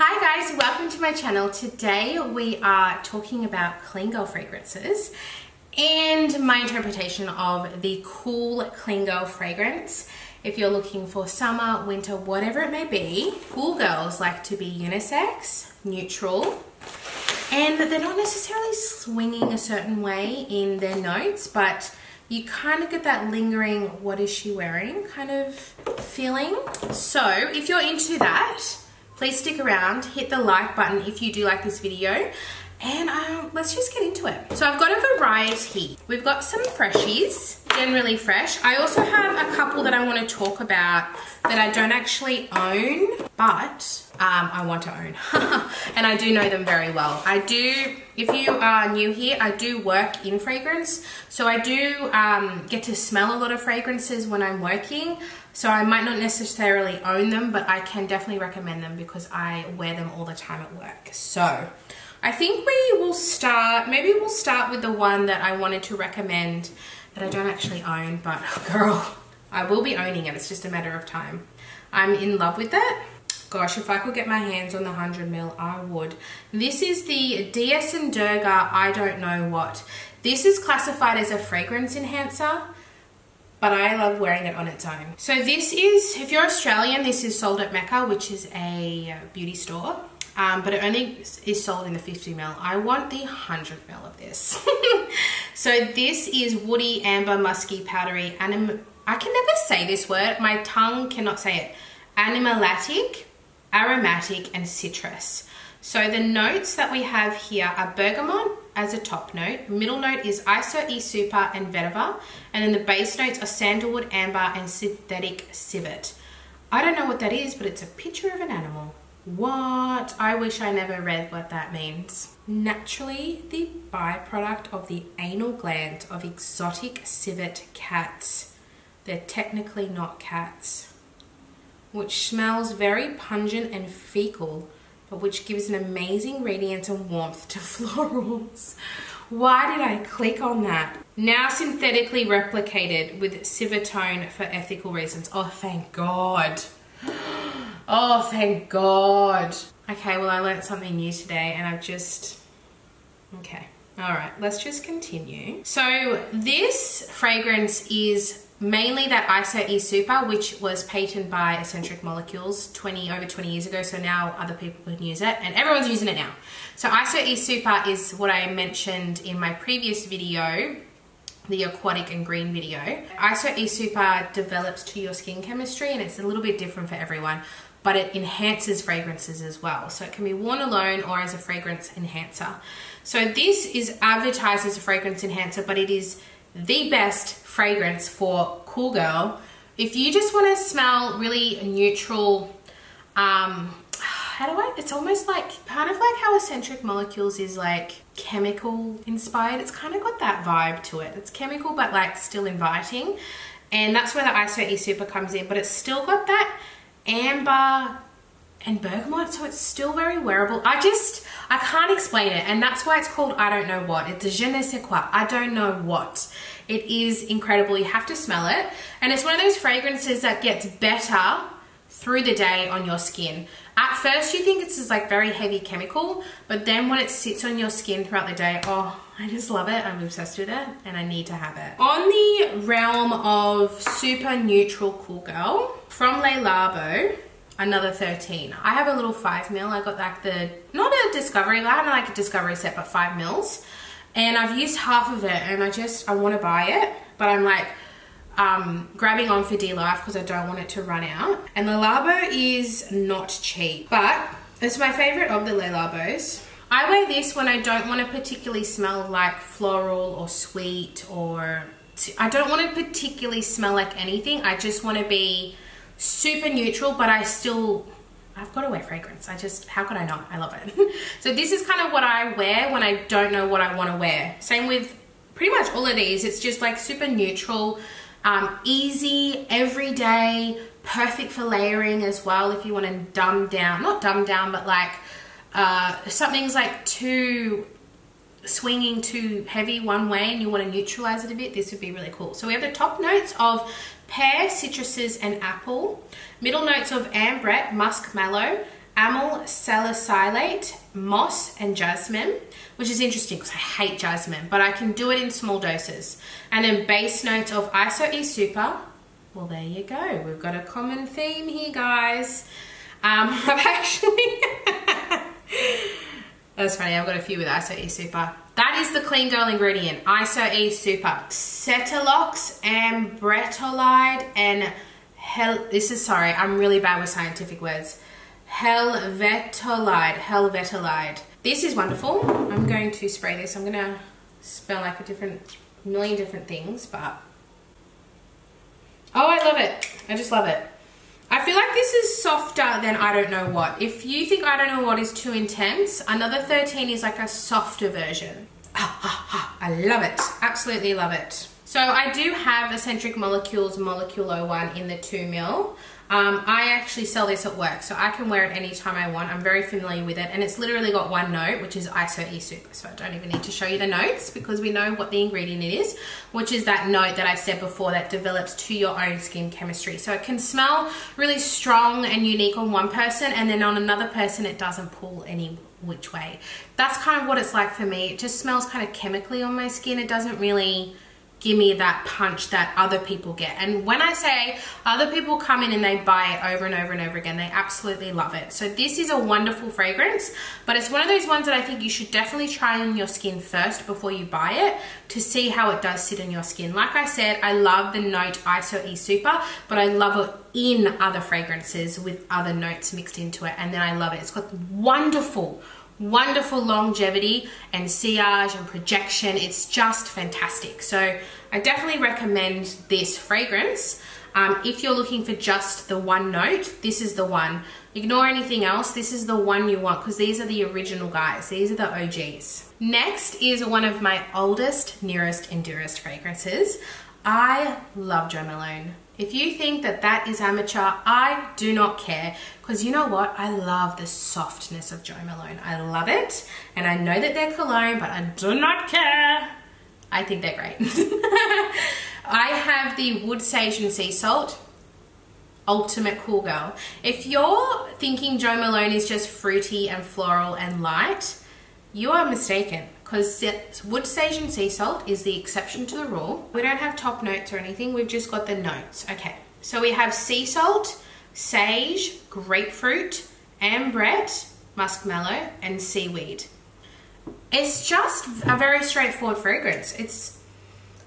Hi guys, welcome to my channel. Today we are talking about clean girl fragrances and my interpretation of the cool clean girl fragrance. If you're looking for summer, winter, whatever it may be, cool girls like to be unisex, neutral, and they're not necessarily swinging a certain way in their notes, but you kind of get that lingering, what is she wearing kind of feeling. So if you're into that, please stick around, hit the like button if you do like this video, and let's just get into it. So I've got a variety. We've got some freshies, generally fresh. I also have a couple that I want to talk about that I don't actually own, but I want to own. And I do know them very well. I do, if you are new here, I do work in fragrance. So I do get to smell a lot of fragrances when I'm working. So I might not necessarily own them, but I can definitely recommend them because I wear them all the time at work. So I think we will start, maybe we'll start with the one that I wanted to recommend that I don't actually own, but girl, I will be owning it. It's just a matter of time. I'm in love with it. Gosh, if I could get my hands on the 100ml, I would. This is the DS & Durga I Don't Know What. This is classified as a fragrance enhancer, but I love wearing it on its own. So this is, if you're Australian, this is sold at Mecca, which is a beauty store. But it only is sold in the 50ml. I want the 100ml of this. So this is woody, amber, musky, powdery, I can never say this word. My tongue cannot say it. Animalatic, aromatic, and citrus. So the notes that we have here are bergamot as a top note. Middle note is iso, e-super, and vetiver. And then the base notes are sandalwood, amber, and synthetic civet. I don't know what that is, but it's a picture of an animal. What? I wish I never read what that means. Naturally, the byproduct of the anal gland of exotic civet cats. They're technically not cats. Which smells very pungent and fecal, but which gives an amazing radiance and warmth to florals. Why did I click on that? Now synthetically replicated with civetone for ethical reasons. Oh, thank God. Oh, thank God. Okay, well, I learned something new today and I've just, okay. All right, let's just continue. So this fragrance is mainly that ISO E-Super, which was patented by Eccentric Molecules over 20 years ago. So now other people can use it and everyone's using it now. So ISO E-Super is what I mentioned in my previous video, the aquatic and green video. ISO E-Super develops to your skin chemistry and it's a little bit different for everyone, but it enhances fragrances as well. So it can be worn alone or as a fragrance enhancer. So this is advertised as a fragrance enhancer, but it is the best fragrance for cool girl. If you just want to smell really neutral, it's almost like, kind of like how Eccentric Molecules is like chemical inspired. It's kind of got that vibe to it. It's chemical, but like still inviting. And that's where the ISO E-Super comes in, but it's still got that amber and bergamot, so it's still very wearable. I can't explain it, and that's why it's called I Don't Know What. It's a je ne sais quoi. I don't know what. It is incredible. You have to smell it, and it's one of those fragrances that gets better through the day on your skin. At first you think it's just like very heavy chemical, but then when it sits on your skin throughout the day, oh, I just love it. I'm obsessed with it and I need to have it. On the realm of super neutral cool girl, from Labo, another 13. I have a little 5ml. I got like the, not a discovery, I haven't like a discovery set, but 5ml. And I've used half of it and I want to buy it, but I'm like, grabbing on for dear life because I don't want it to run out. And the Labo is not cheap, but it's my favorite of the Le Labos. I wear this when I don't want to particularly smell like floral or sweet, or I don't want to particularly smell like anything. I just want to be super neutral, but I've got to wear fragrance. How could I not? I love it. So this is kind of what I wear when I don't know what I want to wear. Same with pretty much all of these. It's just like super neutral. Easy, everyday, perfect for layering as well if you want to dumb down, not dumb down, but like something's like too swinging too heavy one way and you want to neutralize it a bit, this would be really cool. So we have the top notes of pear, citruses, and apple. Middle notes of ambrette, musk, mallow, amyl salicylate, moss, and jasmine, which is interesting because I hate jasmine, but I can do it in small doses. And then base notes of ISO E Super. Well, there you go. We've got a common theme here, guys. I've actually... That's funny, I've got a few with ISO E Super. That is the clean girl ingredient, ISO E Super. Cetalox, ambretolide, and sorry, I'm really bad with scientific words. Helvetolide. This is wonderful. I'm going to spray this. I'm gonna smell like a million different things, but oh, I love it. I just love it. I feel like this is softer than I Don't Know What. If you think I Don't Know What is too intense, Another 13 is like a softer version. I love it. Absolutely love it. So I do have Eccentric Molecules Molecule 01 in the 2ml. I actually sell this at work, so I can wear it anytime I want. I'm very familiar with it, and it's literally got one note, which is ISO E Super. So I don't even need to show you the notes because we know what the ingredient it is, which is that note that I said before that develops to your own skin chemistry. So it can smell really strong and unique on one person, and then on another person it doesn't pull any which way. That's kind of what it's like for me. It just smells kind of chemically on my skin. It doesn't really give me that punch that other people get. And when I say other people come in and they buy it over and over and over again, they absolutely love it. So this is a wonderful fragrance, but it's one of those ones that I think you should definitely try on your skin first before you buy it to see how it does sit on your skin. Like I said, I love the note ISO E Super, but I love it in other fragrances with other notes mixed into it, and then I love it. It's got wonderful longevity and sillage and projection. It's just fantastic. So I definitely recommend this fragrance. If you're looking for just the one note, this is the one. Ignore anything else. This is the one you want because these are the original guys. These are the OGs. Next is one of my oldest, nearest, and dearest fragrances. I love Jo Malone. If you think that that is amateur, I do not care, because you know what? I love the softness of Jo Malone. I love it, and I know that they're cologne, but I do not care. I think they're great. I have the Wood Sage and Sea Salt Ultimate Cool Girl. If you're thinking Jo Malone is just fruity and floral and light, you are mistaken, because Wood Sage and Sea Salt is the exception to the rule. We don't have top notes or anything, we've just got the notes. Okay, so we have sea salt, sage, grapefruit, ambrette, muskmallow, and seaweed. It's just a very straightforward fragrance. It's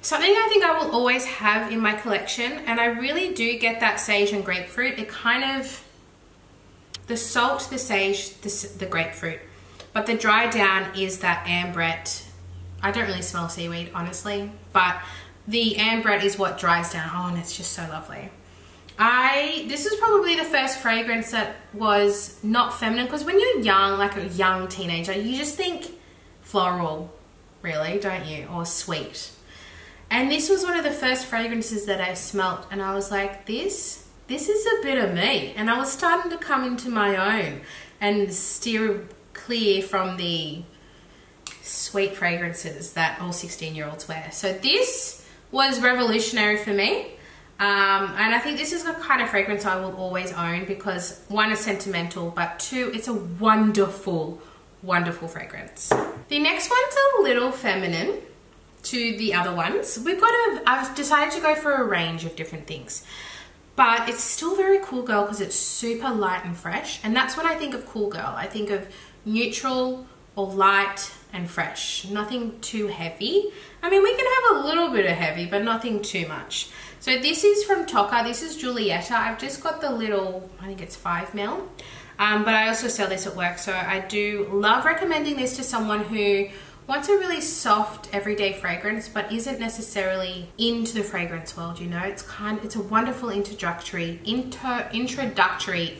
something I think I will always have in my collection, and I really do get that sage and grapefruit. It kind of, the salt, the sage, the grapefruit. But the dry down is that ambrette. I don't really smell seaweed, honestly, but the ambrette is what dries down. Oh, and it's just so lovely. This is probably the first fragrance that was not feminine, because when you're young, like a young teenager, you just think floral, really, don't you? Or sweet. And this was one of the first fragrances that I smelt, and I was like, this is a bit of me. And I was starting to come into my own and steer clear from the sweet fragrances that all 16-year-olds wear. So this was revolutionary for me, and I think this is the kind of fragrance I will always own, because one is sentimental, but two, it's a wonderful fragrance. The next one's a little feminine to the other ones. I've decided to go for a range of different things, but it's still very cool girl because it's super light and fresh, and that's when I think of cool girl. I think of neutral or light and fresh, nothing too heavy. I mean, we can have a little bit of heavy, but nothing too much. So this is from Tocca. This is Giulietta. I've just got the little, I think it's 5ml, but I also sell this at work. So I do love recommending this to someone who wants a really soft everyday fragrance but isn't necessarily into the fragrance world, you know. It's a wonderful introductory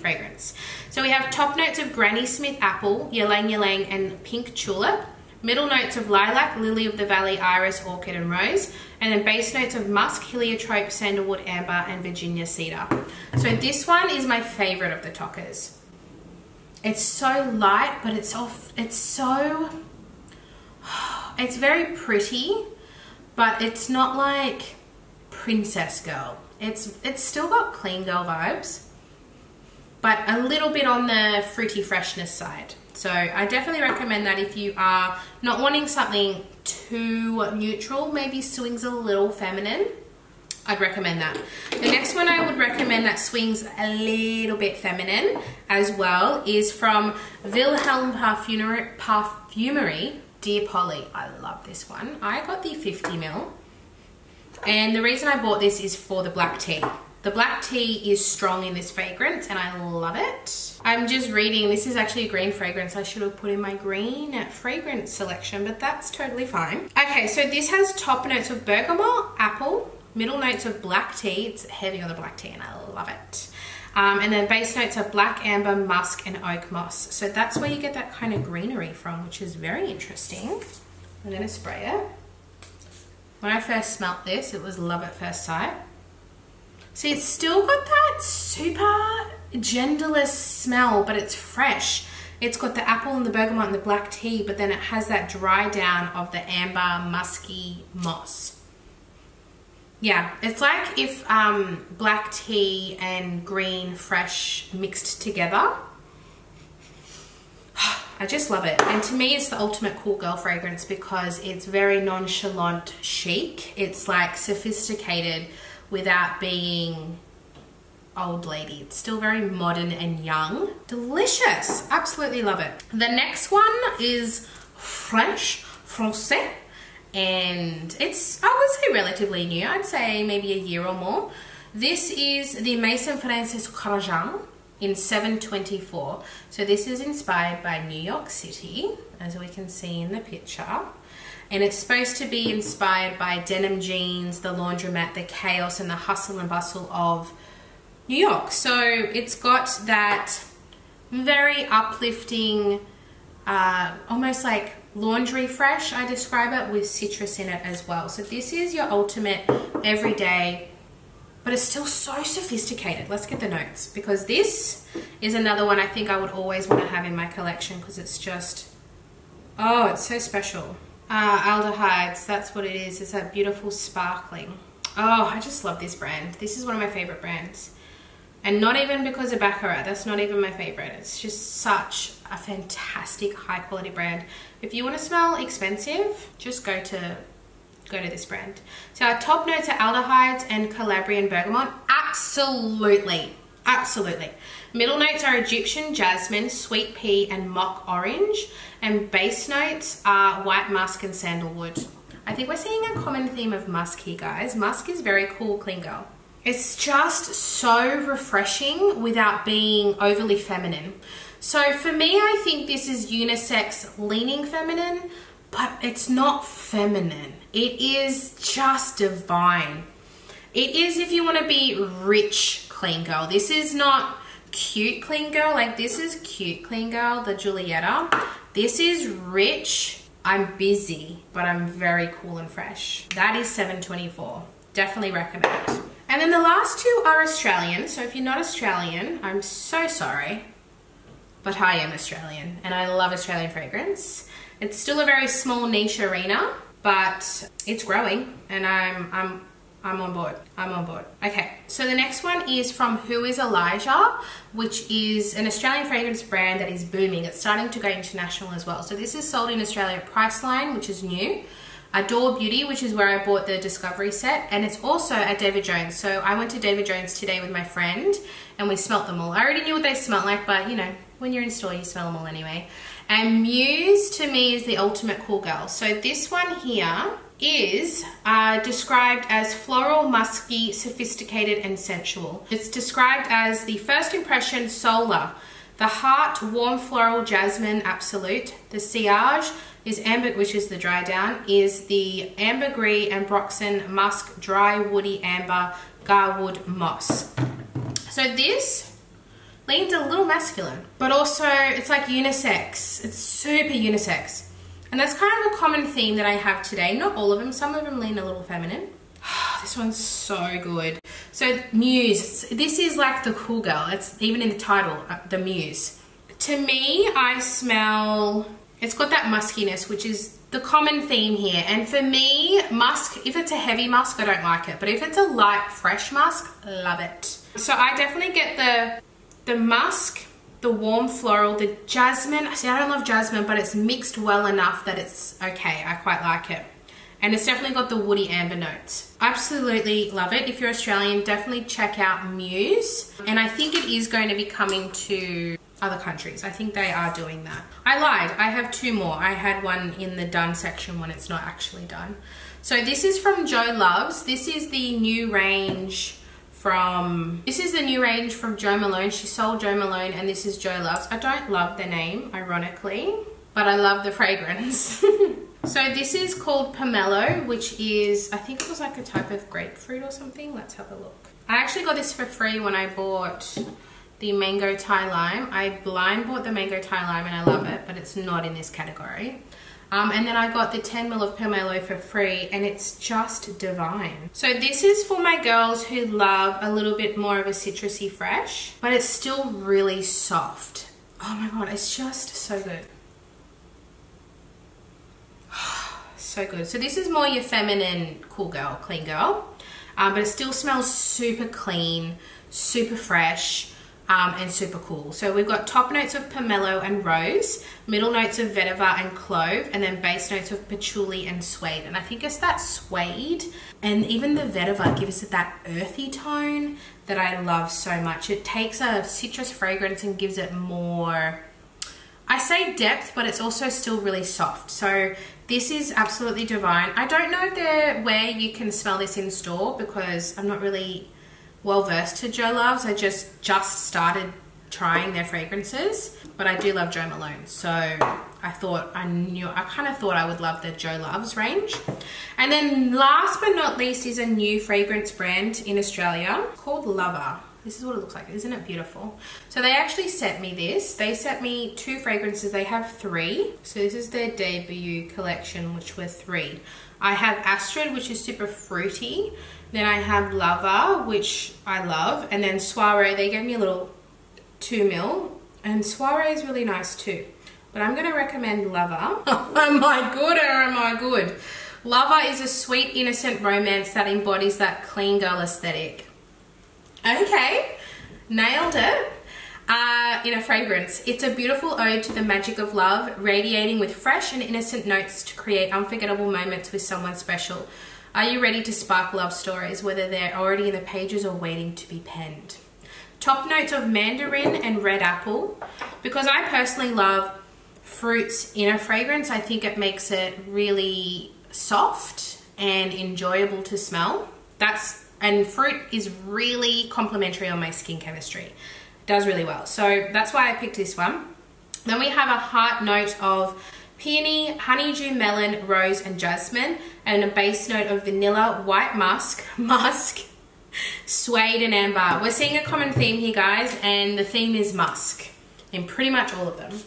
fragrance. So we have top notes of Granny Smith apple, ylang ylang, and pink tulip. Middle notes of lilac, lily of the valley, iris, orchid, and rose. And then base notes of musk, heliotrope, sandalwood, amber, and Virginia cedar. So this one is my favorite of the Toccas. It's so light, but it's very pretty, but it's not like princess girl. It's still got clean girl vibes. but a little bit on the fruity freshness side. So I definitely recommend that if you are not wanting something too neutral, maybe swings a little feminine, I'd recommend that. The next one I would recommend that swings a little bit feminine as well is from Vilhelm Parfumerie, Dear Polly. I love this one. I got the 50 ml. And the reason I bought this is for the black tea. The black tea is strong in this fragrance and I love it. I'm just reading, this is actually a green fragrance. I should have put in my green fragrance selection, but that's totally fine. Okay, so this has top notes of bergamot, apple, middle notes of black tea. It's heavy on the black tea and I love it. And then base notes are black amber, musk, and oak moss. So that's where you get that kind of greenery from, which is very interesting. I'm gonna spray it. When I first smelt this, it was love at first sight. See, it's still got that super genderless smell, but it's fresh. It's got the apple and the bergamot and the black tea, but then it has that dry down of the amber, musky moss. Yeah, it's like if black tea and green fresh mixed together. I just love it. And to me, it's the ultimate cool girl fragrance because it's very nonchalant chic. It's like sophisticated without being old lady. It's still very modern and young. Delicious. Absolutely love it. The next one is French, Français. And it's, I would say, relatively new. I'd say maybe a year or more. This is the Maison Francis Carajan in 724. So this is inspired by New York City, as we can see in the picture. And it's supposed to be inspired by denim jeans, the laundromat, the chaos and the hustle and bustle of New York. So it's got that very uplifting, almost like laundry fresh, I describe it, with citrus in it as well. So this is your ultimate everyday, but it's still so sophisticated. Let's get the notes, because this is another one I think I would always want to have in my collection because it's just, oh, it's so special. Aldehydes, that's what it is. It's that beautiful sparkling. Oh, I just love this brand. This is one of my favorite brands. And not even because of Baccarat, that's not even my favorite. It's just such a fantastic high quality brand. If you want to smell expensive, just go to this brand. So our top notes are aldehydes and Calabrian bergamot. Absolutely, absolutely. Middle notes are Egyptian jasmine, sweet pea, and mock orange. And base notes are white musk and sandalwood. I think we're seeing a common theme of musk here, guys. Musk is very cool, clean girl. It's just so refreshing without being overly feminine. So for me, I think this is unisex leaning feminine, but it's not feminine. It is just divine. It is if you want to be rich clean girl. This is not cute clean girl. Like, this is cute clean girl, the Giulietta. This is rich. I'm busy, but I'm very cool and fresh. That is 724. Definitely recommend. And then the last two are Australian. So if you're not Australian, I'm so sorry, but I am Australian and I love Australian fragrance. It's still a very small niche arena, but it's growing and I'm on board. I'm on board. Okay, so the next one is from Is Elijah, which is an Australian fragrance brand that is booming. It's starting to go international as well. So this is sold in Australia at Priceline, which is new. Adore Beauty, which is where I bought the Discovery set, and it's also at David Jones. So I went to David Jones today with my friend and we smelt them all. I already knew what they smelled like, but you know, when you're in store, you smell them all anyway. And Muse to me is the ultimate cool girl. So this one here is described as floral, musky, sophisticated, and sensual. It's described as the first impression solar, the heart, warm floral, jasmine, absolute. The sillage is amber, which is the dry down, is the ambergris and broxen, musk, dry, woody, amber, garwood, moss. So this leans a little masculine, but also it's like unisex. It's super unisex. And that's kind of a common theme that I have today. Not all of them, some of them lean a little feminine. This one's so good. So Muse, this is like the cool girl. It's even in the title, the Muse. To me, I smell, it's got that muskiness, which is the common theme here. And for me, musk, if it's a heavy musk, I don't like it. But if it's a light, fresh musk, love it. So I definitely get the musk, the warm floral, the jasmine. See, I don't love jasmine, but it's mixed well enough that it's okay. I quite like it. And it's definitely got the woody amber notes. Absolutely love it. If you're Australian, definitely check out Muse. And I think it is going to be coming to other countries. I think they are doing that. I lied. I have 2 more. I had one in the done section when it's not actually done. So this is from Jo Loves. This is the new range from Jo Malone. She sold Jo Malone, and this is Jo Loves. I don't love the name, ironically, but I love the fragrance. So this is called Pomelo, which is, I think it was like a type of grapefruit or something. Let's have a look. I actually got this for free when I bought the Mango Thai Lime. I blind bought the Mango Thai Lime and I love it, but it's not in this category. And then I got the 10 ml of Pomelo for free, and it's just divine. So this is for my girls who love a little bit more of a citrusy fresh, but it's still really soft. Oh my God, it's just so good. So good. So this is more your feminine cool girl, clean girl, but it still smells super clean, super fresh, and super cool. So we've got top notes of pomelo and rose, middle notes of vetiver and clove, and then base notes of patchouli and suede. And I think it's that suede and even the vetiver gives it that earthy tone that I love so much. It takes a citrus fragrance and gives it more, I say depth, but it's also still really soft. So this is absolutely divine. I don't know where you can smell this in store because I'm not really well versed to Jo Loves. I just started trying their fragrances, but I do love Jo Malone. So I kind of thought I would love the Jo Loves range. And then last but not least is a new fragrance brand in Australia called Labo. This is what it looks like. Isn't it beautiful? So they actually sent me this. They sent me 2 fragrances. They have 3. So this is their debut collection, which were 3. I have Astrid, which is super fruity. Then I have Lava, which I love. And then Soiree, they gave me a little 2 ml. And Soiree is really nice too. But I'm going to recommend Lava. Am I good or am I good? Lava is a sweet, innocent romance that embodies that clean girl aesthetic. Okay, nailed it. In a fragrance. It's a beautiful ode to the magic of love, radiating with fresh and innocent notes to create unforgettable moments with someone special. Are you ready to spark love stories, whether they're already in the pages or waiting to be penned? Top notes of mandarin and red apple. Because I personally love fruits in a fragrance, I think it makes it really soft and enjoyable to smell. And fruit is really complementary on my skin chemistry. It does really well. So that's why I picked this one. Then we have a heart note of peony, honeydew melon, rose, and jasmine, and a base note of vanilla, white musk, suede, and amber. We're seeing a common theme here, guys, and the theme is musk in pretty much all of them.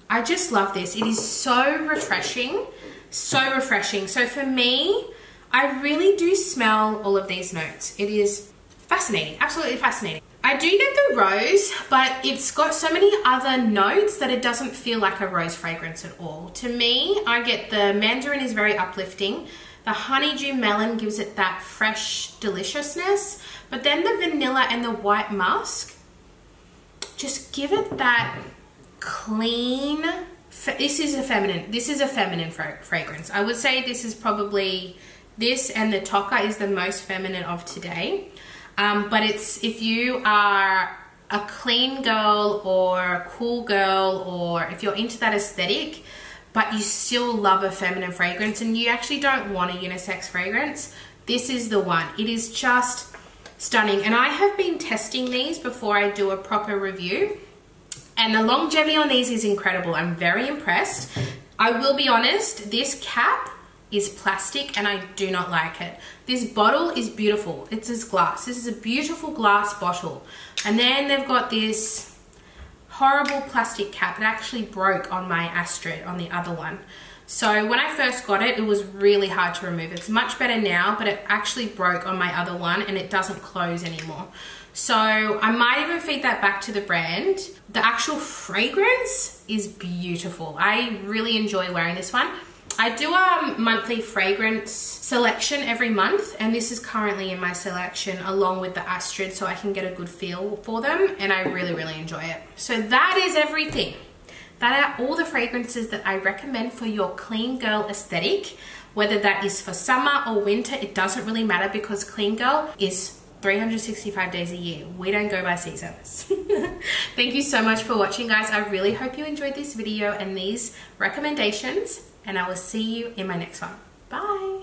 I just love this. It is so refreshing, so refreshing. So for me, I really do smell all of these notes. It is fascinating, absolutely fascinating. I do get the rose, but it's got so many other notes that it doesn't feel like a rose fragrance at all. To me, I get the mandarin is very uplifting. The honeydew melon gives it that fresh deliciousness, but then the vanilla and the white musk just give it that clean. This is a feminine fragrance. I would say this is probably, this and the Toka is the most feminine of today. But if you are a clean girl or a cool girl, or if you're into that aesthetic, but you still love a feminine fragrance and you actually don't want a unisex fragrance, this is the one. It is just stunning. And I have been testing these before I do a proper review, and the longevity on these is incredible. I'm very impressed. I will be honest, this cap is plastic and I do not like it. This bottle is beautiful. It's this glass. This is a beautiful glass bottle. And then they've got this horrible plastic cap. It actually broke on my Astrid, on the other one. So when I first got it, it was really hard to remove. It's much better now, but it actually broke on my other one and it doesn't close anymore. So I might even feed that back to the brand. The actual fragrance is beautiful. I really enjoy wearing this one. I do a monthly fragrance selection every month, and this is currently in my selection along with the Astrid, so I can get a good feel for them, and I really, really enjoy it. So that is everything. That are all the fragrances that I recommend for your clean girl aesthetic, whether that is for summer or winter. It doesn't really matter because clean girl is 365 days a year. We don't go by seasons. Thank you so much for watching, guys. I really hope you enjoyed this video and these recommendations, and I will see you in my next one. Bye.